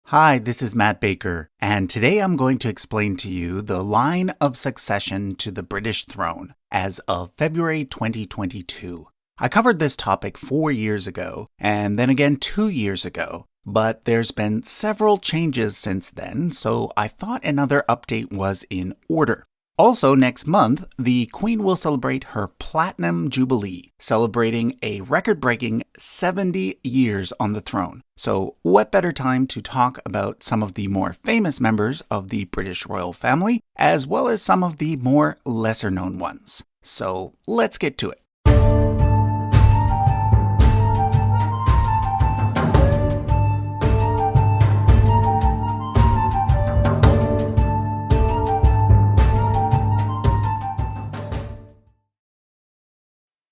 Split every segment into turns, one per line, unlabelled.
Hi, this is Matt Baker, and today I'm going to explain to you the line of succession to the British throne as of February 2022. I covered this topic 4 years ago, and then again 2 years ago, but there's been several changes since then, so I thought another update was in order. Also, next month, the Queen will celebrate her Platinum Jubilee, celebrating a record-breaking 70 years on the throne. So what better time to talk about some of the more famous members of the British royal family, as well as some of the more lesser-known ones. So let's get to it.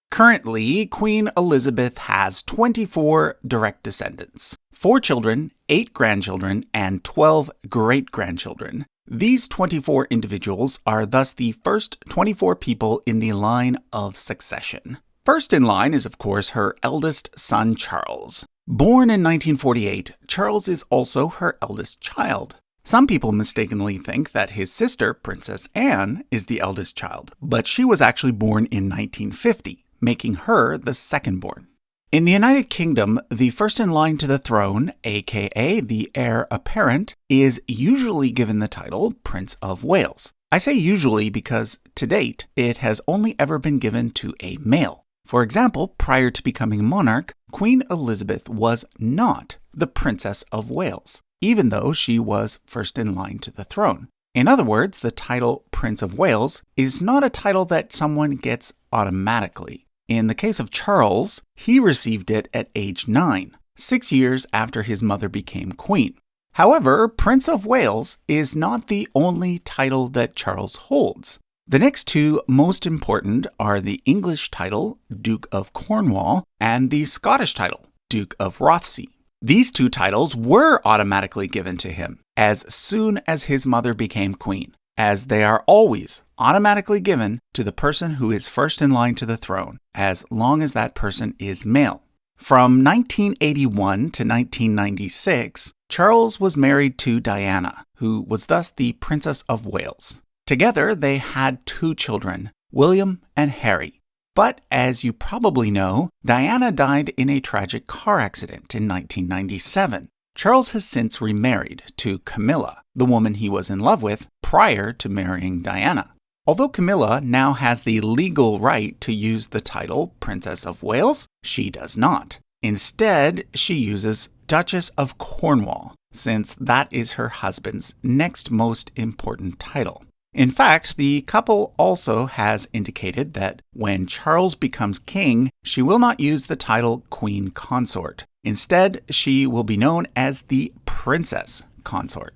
Currently, Queen Elizabeth has 24 direct descendants, 4 children, 8 grandchildren, and 12 great-grandchildren. These 24 individuals are thus the first 24 people in the line of succession. First in line is, of course, her eldest son, Charles. Born in 1948, Charles is also her eldest child. Some people mistakenly think that his sister, Princess Anne, is the eldest child, but she was actually born in 1950. Making her the second-born. In the United Kingdom, the first in line to the throne, aka the heir apparent, is usually given the title Prince of Wales. I say usually because, to date, it has only ever been given to a male. For example, prior to becoming monarch, Queen Elizabeth was not the Princess of Wales, even though she was first in line to the throne. In other words, the title Prince of Wales is not a title that someone gets automatically. In the case of Charles, he received it at age 9, 6 years after his mother became queen. However, Prince of Wales is not the only title that Charles holds. The next two most important are the English title, Duke of Cornwall, and the Scottish title, Duke of Rothesay. These two titles were automatically given to him as soon as his mother became queen, as they are always automatically given to the person who is first in line to the throne, as long as that person is male. From 1981 to 1996, Charles was married to Diana, who was thus the Princess of Wales. Together, they had 2 children, William and Harry. But as you probably know, Diana died in a tragic car accident in 1997. Charles has since remarried to Camilla, the woman he was in love with prior to marrying Diana. Although Camilla now has the legal right to use the title Princess of Wales, she does not. Instead, she uses Duchess of Cornwall, since that is her husband's next most important title. In fact, the couple also has indicated that when Charles becomes king, she will not use the title Queen Consort. Instead, she will be known as the Princess Consort.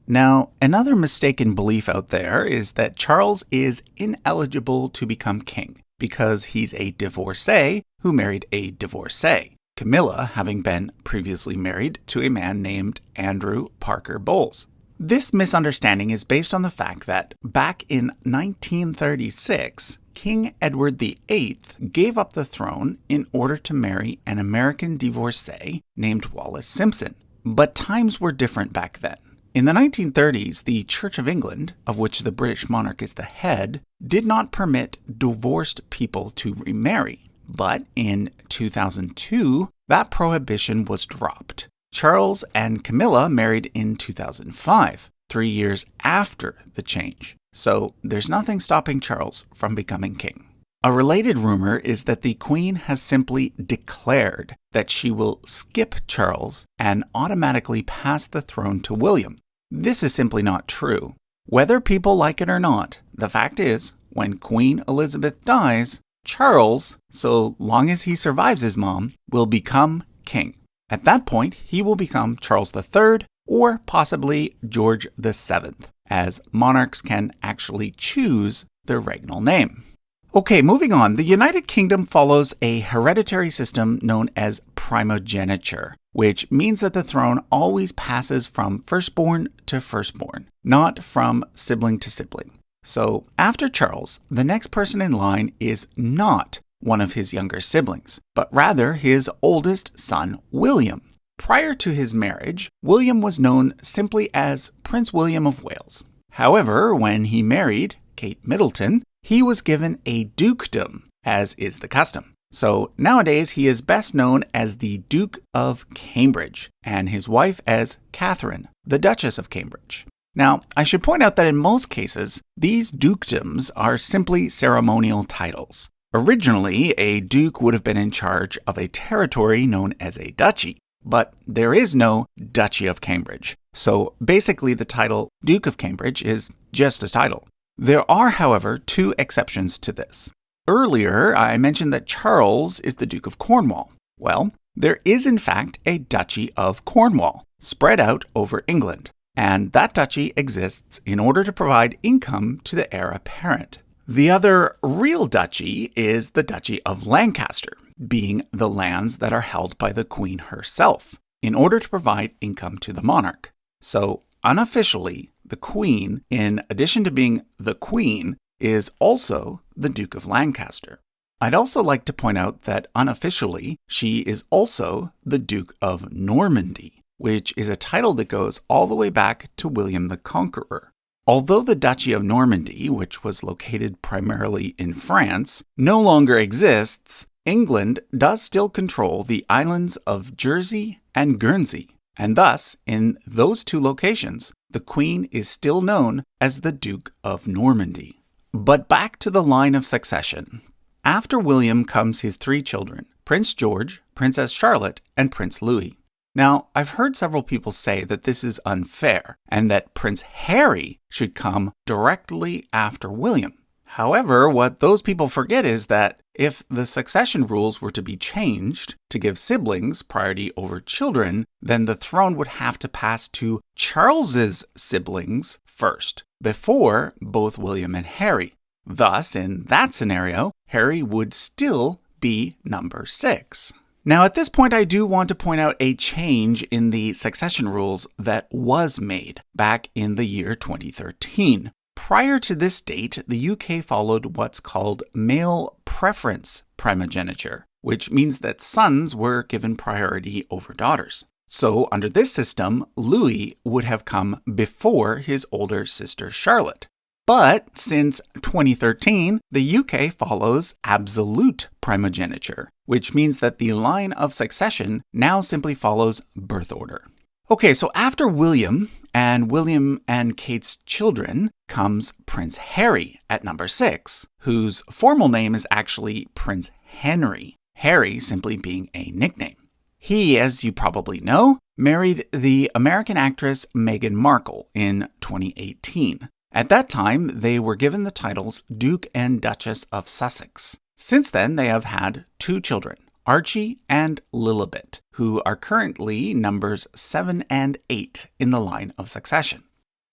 Now, another mistaken belief out there is that Charles is ineligible to become king because he's a divorcee who married a divorcee, Camilla having been previously married to a man named Andrew Parker Bowles. This misunderstanding is based on the fact that back in 1936, King Edward VIII gave up the throne in order to marry an American divorcee named Wallis Simpson. But times were different back then. In the 1930s, the Church of England, of which the British monarch is the head, did not permit divorced people to remarry. But in 2002, that prohibition was dropped. Charles and Camilla married in 2005, 3 years after the change. So there's nothing stopping Charles from becoming king. A related rumor is that the Queen has simply declared that she will skip Charles and automatically pass the throne to William. This is simply not true. Whether people like it or not, the fact is, when Queen Elizabeth dies, Charles, so long as he survives his mom, will become king. At that point, he will become Charles III or possibly George VII, as monarchs can actually choose their regnal name. Okay, moving on. The United Kingdom follows a hereditary system known as primogeniture, which means that the throne always passes from firstborn to firstborn, not from sibling to sibling. So after Charles, the next person in line is not one of his younger siblings, but rather his oldest son, William. prior to his marriage, William was known simply as Prince William of Wales. However, when he married Kate Middleton, he was given a dukedom, as is the custom. So nowadays he is best known as the Duke of Cambridge, and his wife as Catherine, the Duchess of Cambridge. Now, I should point out that in most cases, these dukedoms are simply ceremonial titles. Originally, a duke would have been in charge of a territory known as a duchy, but there is no Duchy of Cambridge. So basically, the title Duke of Cambridge is just a title. There are, however, two exceptions to this. Earlier, I mentioned that Charles is the Duke of Cornwall. Well, there is in fact a Duchy of Cornwall, spread out over England, and that duchy exists in order to provide income to the heir apparent. The other real duchy is the Duchy of Lancaster, being the lands that are held by the Queen herself, in order to provide income to the monarch. So, unofficially, the Queen, in addition to being the Queen, is also the Duke of Lancaster. I'd also like to point out that unofficially, she is also the Duke of Normandy, which is a title that goes all the way back to William the Conqueror. Although the Duchy of Normandy, which was located primarily in France, no longer exists, England does still control the islands of Jersey and Guernsey, and thus, in those two locations, the Queen is still known as the Duke of Normandy. But back to the line of succession. After William comes his three children, Prince George, Princess Charlotte, and Prince Louis. Now, I've heard several people say that this is unfair, and that Prince Harry should come directly after William. However, what those people forget is that if the succession rules were to be changed to give siblings priority over children, then the throne would have to pass to Charles's siblings first, before both William and Harry. Thus, in that scenario, Harry would still be number 6. Now, at this point, I do want to point out a change in the succession rules that was made back in the year 2013. Prior to this date, the UK followed what's called male preference primogeniture, which means that sons were given priority over daughters. So, under this system, Louis would have come before his older sister Charlotte. But since 2013, the UK follows absolute primogeniture, which means that the line of succession now simply follows birth order. Okay, so after William and Kate's children comes Prince Harry at number 6, whose formal name is actually Prince Henry, Harry simply being a nickname. He, as you probably know, married the American actress Meghan Markle in 2018. At that time, they were given the titles Duke and Duchess of Sussex. Since then, they have had 2 children, Archie and Lilibet, who are currently numbers 7 and 8 in the line of succession.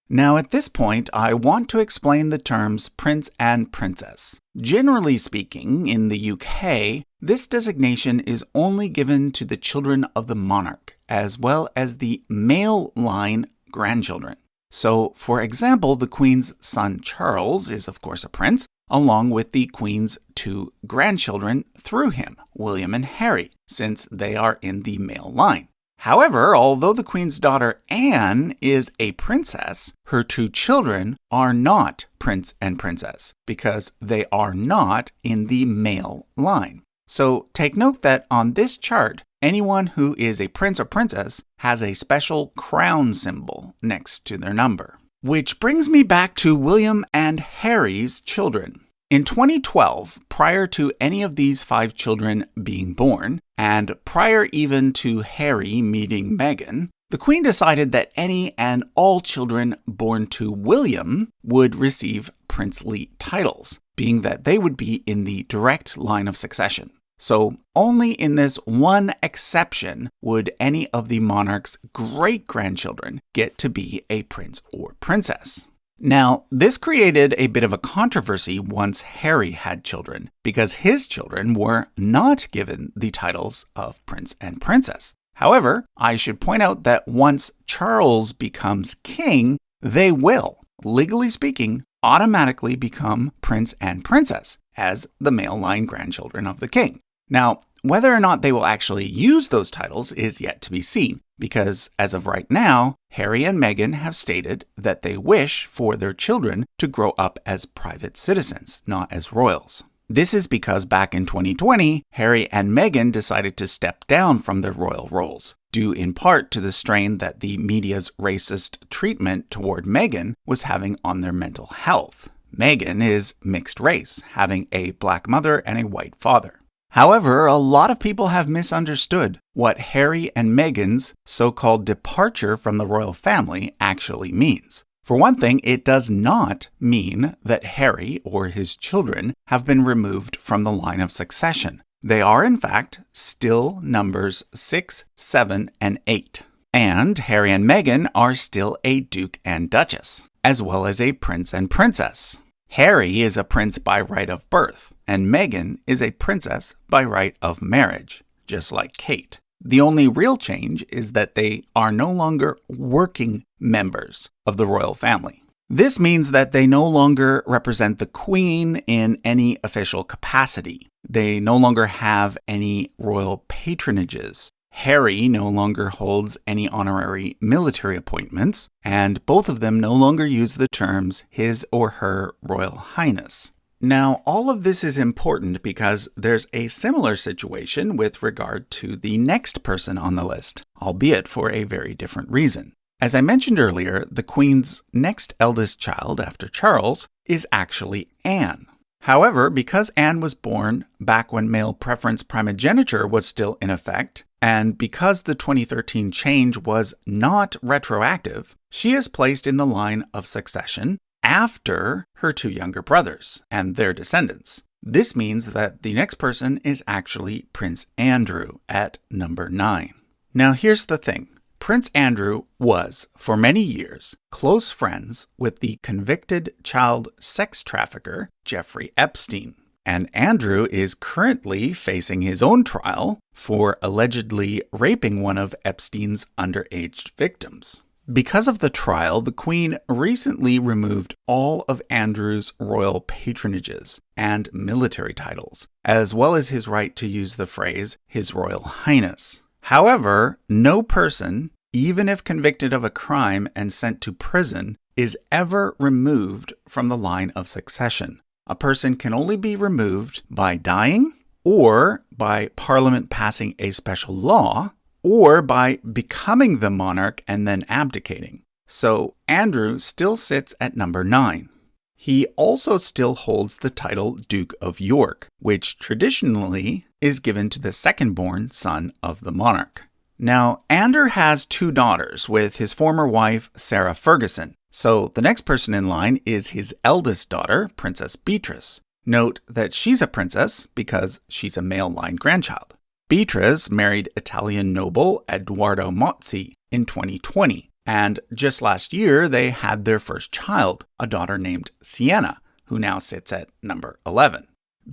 Now, at this point, I want to explain the terms prince and princess. Generally speaking, in the UK, this designation is only given to the children of the monarch, as well as the male line grandchildren. So, for example, the Queen's son Charles is, of course, a prince, along with the Queen's 2 grandchildren through him, William and Harry, since they are in the male line. However, although the Queen's daughter Anne is a princess, her 2 children are not prince and princess, because they are not in the male line. So take note that on this chart, anyone who is a prince or princess has a special crown symbol next to their number. Which brings me back to William and Harry's children. In 2012, prior to any of these 5 children being born, and prior even to Harry meeting Meghan, the Queen decided that any and all children born to William would receive princely titles, being that they would be in the direct line of succession. So only in this one exception would any of the monarch's great-grandchildren get to be a prince or princess. Now, this created a bit of a controversy once Harry had children, because his children were not given the titles of prince and princess. However, I should point out that once Charles becomes king, they will, legally speaking, automatically become prince and princess as the male line grandchildren of the king. Now, Whether or not they will actually use those titles is yet to be seen, because as of right now, Harry and Meghan have stated that they wish for their children to grow up as private citizens, not as royals. This is because back in 2020, Harry and Meghan decided to step down from their royal roles, due in part to the strain that the media's racist treatment toward Meghan was having on their mental health. Meghan is mixed race, having a black mother and a white father. However, a lot of people have misunderstood what Harry and Meghan's so-called departure from the royal family actually means. For one thing, it does not mean that Harry or his children have been removed from the line of succession. They are, in fact, still numbers 6, 7, and 8. And Harry and Meghan are still a duke and duchess, as well as a prince and princess. Harry is a prince by right of birth, and Meghan is a princess by right of marriage, just like Kate. The only real change is that they are no longer working members of the royal family. This means that they no longer represent the Queen in any official capacity. They no longer have any royal patronages. Harry no longer holds any honorary military appointments, and both of them no longer use the terms His or Her Royal Highness. Now, all of this is important because there's a similar situation with regard to the next person on the list, albeit for a very different reason. As I mentioned earlier, the Queen's next eldest child after Charles is actually Anne. However, because Anne was born back when male preference primogeniture was still in effect, and because the 2013 change was not retroactive, she is placed in the line of succession after her two younger brothers and their descendants. This means that the next person is actually Prince Andrew at number 9. Now here's the thing. Prince Andrew was, for many years, close friends with the convicted child sex trafficker Jeffrey Epstein. And Andrew is currently facing his own trial for allegedly raping one of Epstein's underage victims. Because of the trial, the Queen recently removed all of Andrew's royal patronages and military titles, as well as his right to use the phrase His Royal Highness. However, no person, even if convicted of a crime and sent to prison, is ever removed from the line of succession. A person can only be removed by dying, or by Parliament passing a special law, or by becoming the monarch and then abdicating. So Andrew still sits at number 9. He also still holds the title Duke of York, which traditionally is given to the second-born son of the monarch. Now, Andrew has 2 daughters with his former wife, Sarah Ferguson. So the next person in line is his eldest daughter, Princess Beatrice. Note that she's a princess because she's a male line grandchild. Beatrice married Italian noble Edoardo Mozzi in 2020, and just last year they had their first child, a daughter named Sienna, who now sits at number 11.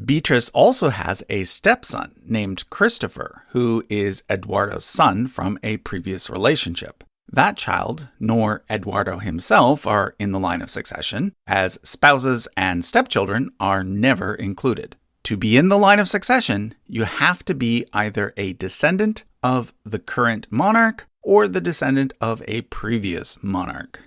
Beatrice also has a stepson named Christopher, who is Edoardo's son from a previous relationship. That child, nor Edoardo himself, are in the line of succession, as spouses and stepchildren are never included. To be in the line of succession, you have to be either a descendant of the current monarch or the descendant of a previous monarch.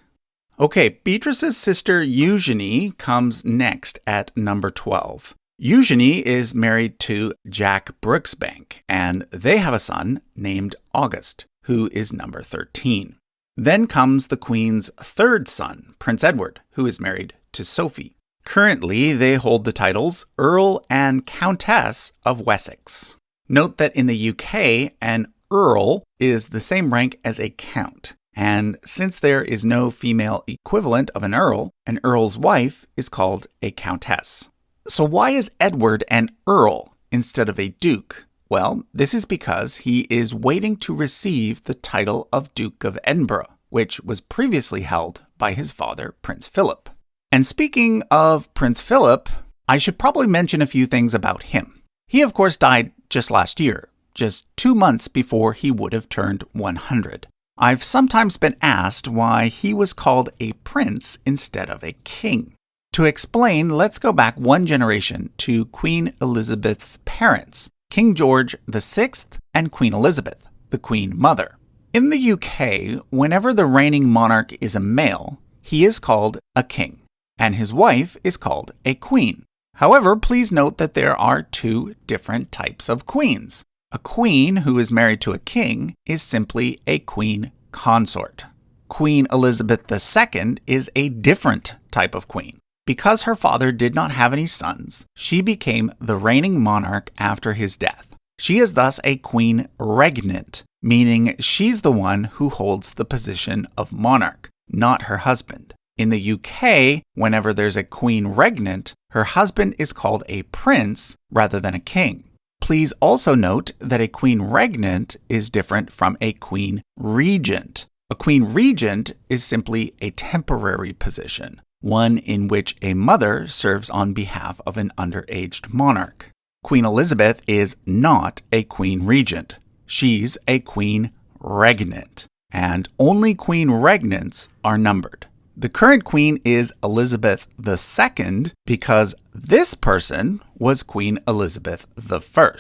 Okay, Beatrice's sister Eugenie comes next at number 12. Eugenie is married to Jack Brooksbank, and they have a son named August, who is number 13. Then comes the Queen's third son, Prince Edward, who is married to Sophie. Currently, they hold the titles Earl and Countess of Wessex. Note that in the UK, an Earl is the same rank as a Count. And since there is no female equivalent of an Earl's wife is called a Countess. So why is Edward an Earl instead of a Duke? Well, this is because he is waiting to receive the title of Duke of Edinburgh, which was previously held by his father, Prince Philip. And speaking of Prince Philip, I should probably mention a few things about him. He, of course, died just last year, just 2 months before he would have turned 100. I've sometimes been asked why he was called a prince instead of a king. To explain, let's go back 1 generation to Queen Elizabeth's parents, King George VI, and Queen Elizabeth, the Queen Mother. In the UK, whenever the reigning monarch is a male, he is called a king, and his wife is called a queen. However, please note that there are two different types of queens. A queen who is married to a king is simply a queen consort. Queen Elizabeth II is a different type of queen. Because her father did not have any sons, she became the reigning monarch after his death. She is thus a queen regnant, meaning she's the one who holds the position of monarch, not her husband. In the UK, whenever there's a queen regnant, her husband is called a prince rather than a king. Please also note that a queen regnant is different from a queen regent. A queen regent is simply a temporary position, one in which a mother serves on behalf of an underaged monarch. Queen Elizabeth is not a queen regent. She's a queen regnant, and only queen regnants are numbered. The current queen is Elizabeth II because this person was Queen Elizabeth I.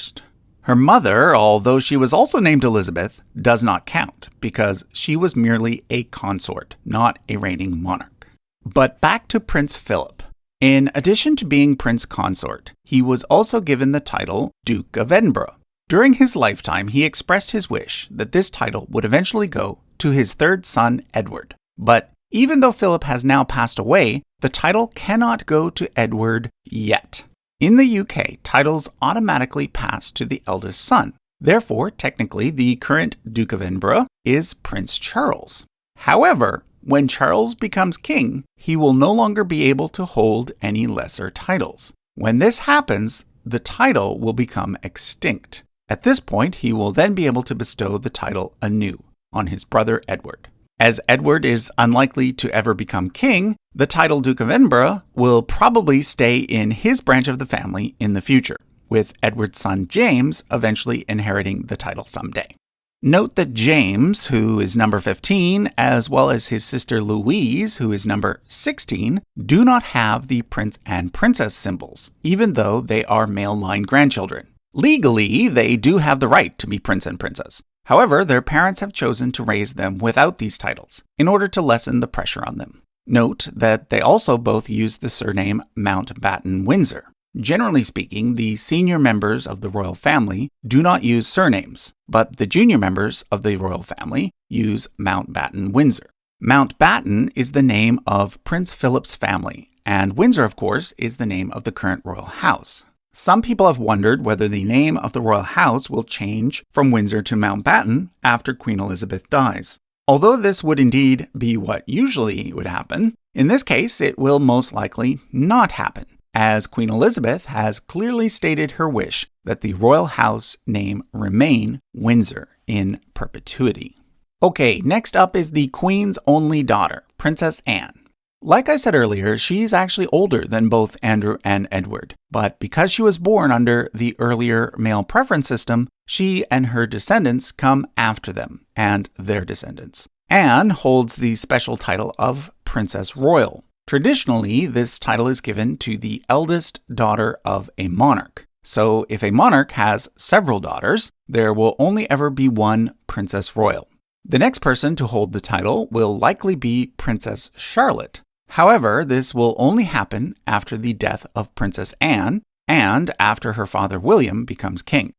Her mother, although she was also named Elizabeth, does not count because she was merely a consort, not a reigning monarch. But back to Prince Philip. In addition to being Prince Consort, he was also given the title Duke of Edinburgh. During his lifetime, he expressed his wish that this title would eventually go to his third son, Edward. But even though Philip has now passed away, the title cannot go to Edward yet. In the UK, titles automatically pass to the eldest son. Therefore, technically, the current Duke of Edinburgh is Prince Charles. However, when Charles becomes king, he will no longer be able to hold any lesser titles. When this happens, the title will become extinct. At this point, he will then be able to bestow the title anew on his brother Edward. As Edward is unlikely to ever become king, the title Duke of Edinburgh will probably stay in his branch of the family in the future, with Edward's son James eventually inheriting the title someday. Note that James, who is number 15, as well as his sister Louise, who is number 16, do not have the prince and princess symbols, even though they are male line grandchildren. Legally, they do have the right to be prince and princess. However, their parents have chosen to raise them without these titles, in order to lessen the pressure on them. Note that they also both use the surname Mountbatten-Windsor. Generally speaking, the senior members of the royal family do not use surnames, but the junior members of the royal family use Mountbatten-Windsor. Mountbatten is the name of Prince Philip's family, and Windsor, of course, is the name of the current royal house. Some people have wondered whether the name of the royal house will change from Windsor to Mountbatten after Queen Elizabeth dies. Although this would indeed be what usually would happen, in this case it will most likely not happen, as Queen Elizabeth has clearly stated her wish that the royal house name remain Windsor in perpetuity. Okay, next up is the Queen's only daughter, Princess Anne. Like I said earlier, she's actually older than both Andrew and Edward, but because she was born under the earlier male preference system, she and her descendants come after them and their descendants. Anne holds the special title of Princess Royal. Traditionally, this title is given to the eldest daughter of a monarch. So if a monarch has several daughters, there will only ever be one Princess Royal. The next person to hold the title will likely be Princess Charlotte. However, this will only happen after the death of Princess Anne and after her father William becomes king.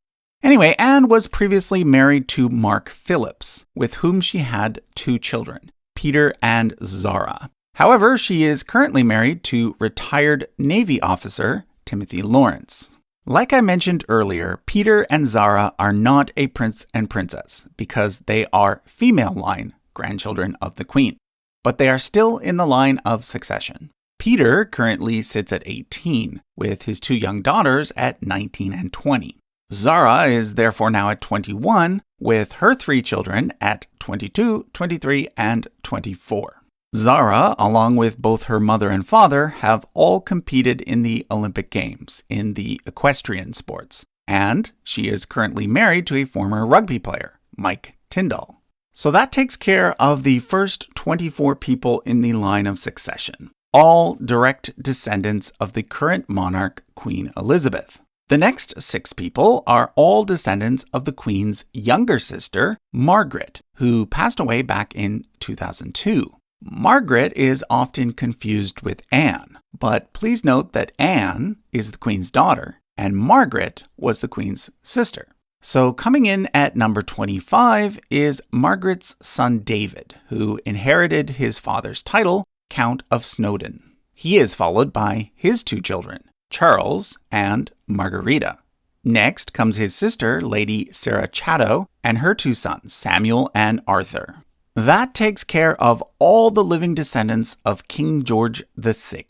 Anyway, Anne was previously married to Mark Phillips, with whom she had 2 children, Peter and Zara. However, she is currently married to retired Navy officer Timothy Lawrence. Like I mentioned earlier, Peter and Zara are not a prince and princess because they are female line grandchildren of the Queen, but they are still in the line of succession. Peter currently sits at 18, with his 2 young daughters at 19 and 20. Zara is therefore now at 21, with her 3 children at 22, 23, and 24. Zara, along with both her mother and father, have all competed in the Olympic Games in the equestrian sports, and she is currently married to a former rugby player, Mike Tyndall. So that takes care of the first 24 people in the line of succession, all direct descendants of the current monarch, Queen Elizabeth. The next 6 people are all descendants of the Queen's younger sister, Margaret, who passed away back in 2002. Margaret is often confused with Anne, but please note that Anne is the Queen's daughter, and Margaret was the Queen's sister. So coming in at number 25 is Margaret's son David, who inherited his father's title, Count of Snowdon. He is followed by his 2 children, Charles and Margarita. Next comes his sister, Lady Sarah Chatto, and her 2 sons, Samuel and Arthur. That takes care of all the living descendants of King George VI.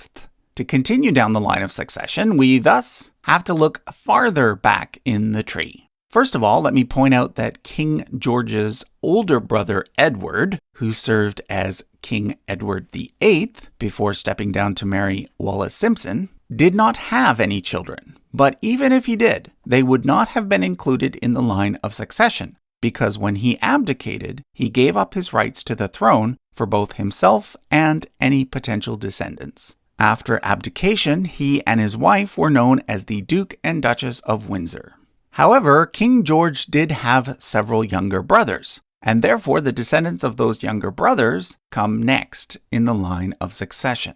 To continue down the line of succession, we thus have to look farther back in the tree. First of all, let me point out that King George's older brother Edward, who served as King Edward VIII before stepping down to marry Wallis Simpson, did not have any children. But even if he did, they would not have been included in the line of succession, because when he abdicated, he gave up his rights to the throne for both himself and any potential descendants. After abdication, he and his wife were known as the Duke and Duchess of Windsor. However, King George did have several younger brothers, and therefore the descendants of those younger brothers come next in the line of succession.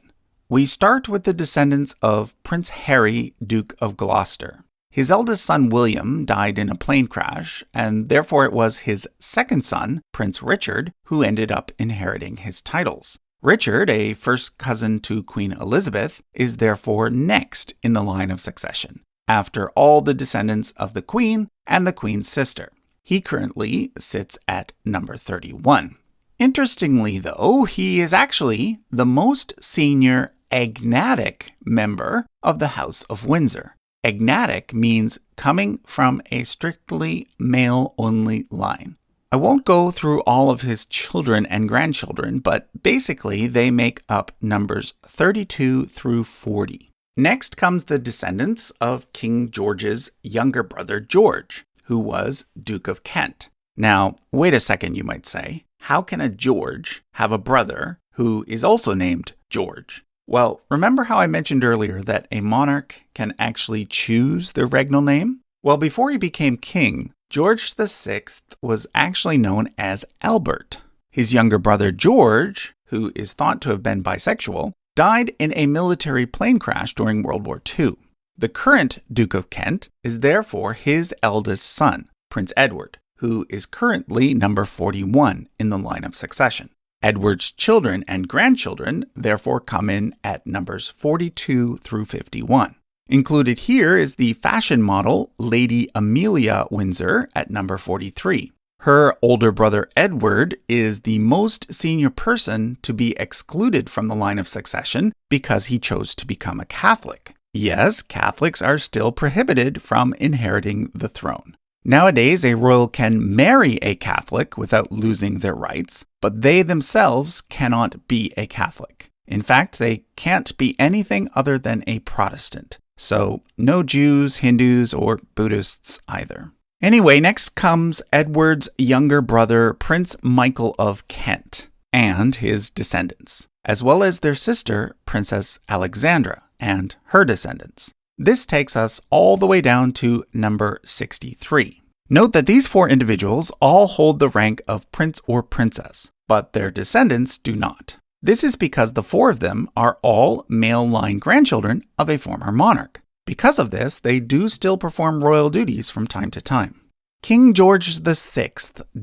We start with the descendants of Prince Harry, Duke of Gloucester. His eldest son William died in a plane crash, and therefore it was his second son, Prince Richard, who ended up inheriting his titles. Richard, a first cousin to Queen Elizabeth, is therefore next in the line of succession, after all the descendants of the Queen and the Queen's sister. He currently sits at number 31. Interestingly, though, he is actually the most senior agnatic member of the House of Windsor. Agnatic means coming from a strictly male-only line. I won't go through all of his children and grandchildren, but basically they make up numbers 32 through 40. Next comes the descendants of King George's younger brother George, who was Duke of Kent. Now, wait a second, you might say. How can a George have a brother who is also named George? Well, remember how I mentioned earlier that a monarch can actually choose their regnal name? Well, before he became king, George VI was actually known as Albert. His younger brother George, who is thought to have been bisexual, died in a military plane crash during World War II. The current Duke of Kent is therefore his eldest son, Prince Edward, who is currently number 41 in the line of succession. Edward's children and grandchildren therefore come in at numbers 42 through 51. Included here is the fashion model Lady Amelia Windsor at number 43. Her older brother Edward is the most senior person to be excluded from the line of succession because he chose to become a Catholic. Yes, Catholics are still prohibited from inheriting the throne. Nowadays, a royal can marry a Catholic without losing their rights, but they themselves cannot be a Catholic. In fact, they can't be anything other than a Protestant. So, no Jews, Hindus, or Buddhists either. Anyway, next comes Edward's younger brother, Prince Michael of Kent, and his descendants, as well as their sister, Princess Alexandra, and her descendants. This takes us all the way down to number 63. Note that these 4 individuals all hold the rank of prince or princess, but their descendants do not. This is because the 4 of them are all male line grandchildren of a former monarch. Because of this, they do still perform royal duties from time to time. King George VI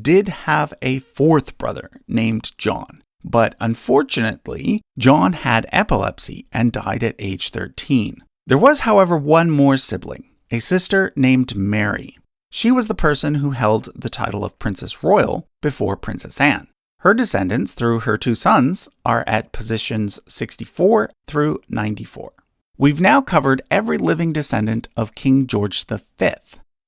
did have a 4th brother named John, but unfortunately, John had epilepsy and died at age 13. There was, however, one more sibling, a sister named Mary. She was the person who held the title of Princess Royal before Princess Anne. Her descendants, through her 2 sons, are at positions 64 through 94. We've now covered every living descendant of King George V.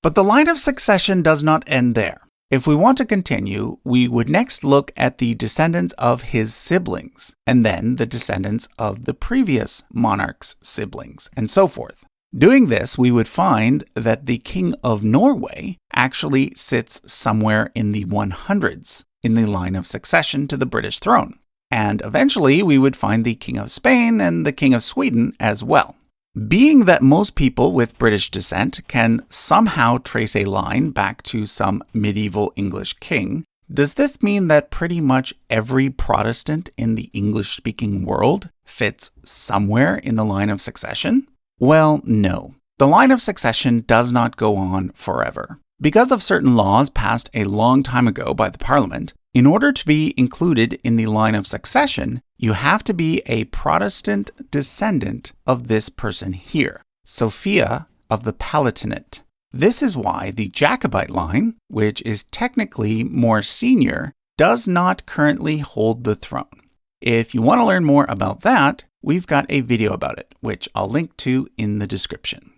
But the line of succession does not end there. If we want to continue, we would next look at the descendants of his siblings, and then the descendants of the previous monarch's siblings, and so forth. Doing this, we would find that the King of Norway actually sits somewhere in the 100s in the line of succession to the British throne. And eventually, we would find the King of Spain and the King of Sweden as well. Being that most people with British descent can somehow trace a line back to some medieval English king, does this mean that pretty much every Protestant in the English-speaking world fits somewhere in the line of succession? Well, no. The line of succession does not go on forever. Because of certain laws passed a long time ago by the Parliament, in order to be included in the line of succession, you have to be a Protestant descendant of this person here, Sophia of the Palatinate. This is why the Jacobite line, which is technically more senior, does not currently hold the throne. If you want to learn more about that, we've got a video about it, which I'll link to in the description.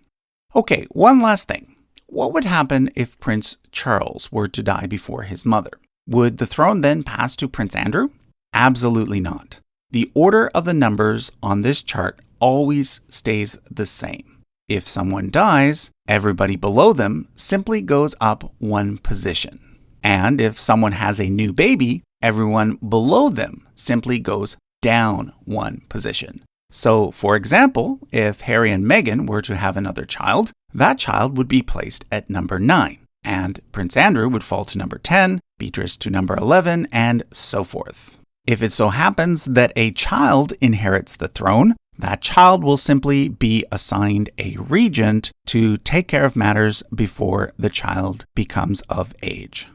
Okay, one last thing. What would happen if Prince Charles were to die before his mother? Would the throne then pass to Prince Andrew? Absolutely not. The order of the numbers on this chart always stays the same. If someone dies, everybody below them simply goes up one position. And if someone has a new baby, everyone below them simply goes down one position. So, for example, if Harry and Meghan were to have another child, that child would be placed at number 9, and Prince Andrew would fall to number 10, Beatrice to number 11, and so forth. If it so happens that a child inherits the throne, that child will simply be assigned a regent to take care of matters before the child becomes of age.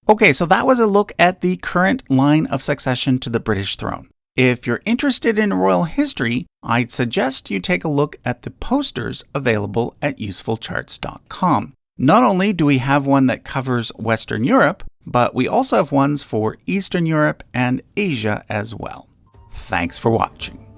Okay, so that was a look at the current line of succession to the British throne. If you're interested in royal history, I'd suggest you take a look at the posters available at usefulcharts.com. Not only do we have one that covers Western Europe, but we also have ones for Eastern Europe and Asia as well. Thanks for watching.